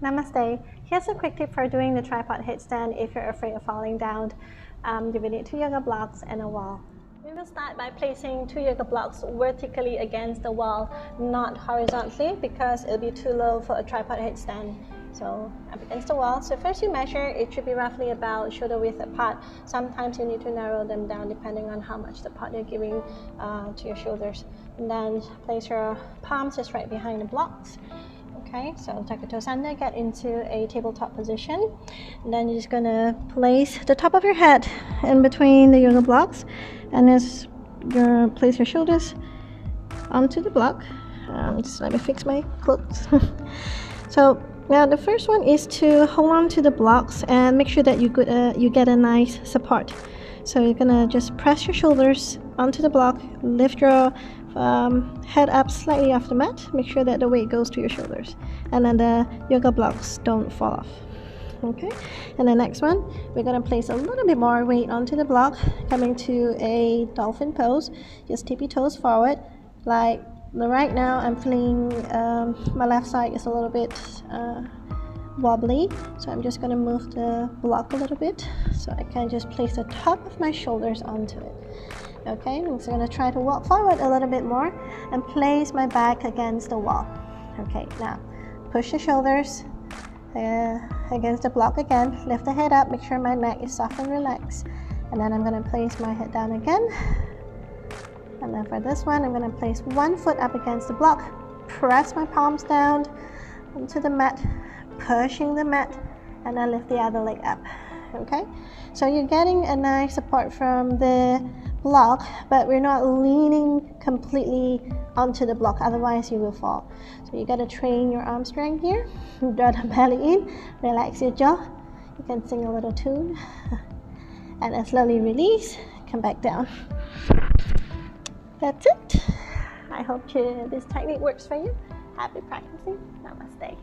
Namaste. Here's a quick tip for doing the tripod headstand if you're afraid of falling down. You will need 2 yoga blocks and a wall. We will start by placing 2 yoga blocks vertically against the wall, not horizontally, because it'll be too low for a tripod headstand. So up against the wall. So first you measure, it should be roughly about shoulder width apart. Sometimes you need to narrow them down depending on how much support you're giving to your shoulders. And then place your palms just right behind the blocks. Okay, so tuck your toes under, get into a tabletop position. And then you're just gonna place the top of your head in between the yoga blocks, and just you're gonna place your shoulders onto the block. Just let me fix my clothes. So now the first one is to hold on to the blocks and make sure that you get a nice support. So you're gonna just press your shoulders onto the block, lift your head up slightly off the mat, make sure that the weight goes to your shoulders, and then the yoga blocks don't fall off. Okay, and the next one, we're going to place a little bit more weight onto the block, coming to a dolphin pose. Just tip your toes forward. Like right now, I'm feeling my left side is a little bit wobbly, so I'm just going to move the block a little bit so I can just place the top of my shoulders onto it. Okay, I'm just going to try to walk forward a little bit more and place my back against the wall. Okay, now push the shoulders against the block again, lift the head up, make sure my neck is soft and relaxed, and then I'm going to place my head down again. And then for this one, I'm going to place one foot up against the block, press my palms down onto the mat, pushing the mat, and then lift the other leg up. Okay, so you're getting a nice support from the block, but we're not leaning completely onto the block, otherwise you will fall. So you got to train your arm strength here. Draw the belly in, relax your jaw. You can sing a little tune, and then slowly release, come back down. That's it. I hope this technique works for you. Happy practicing. Namaste.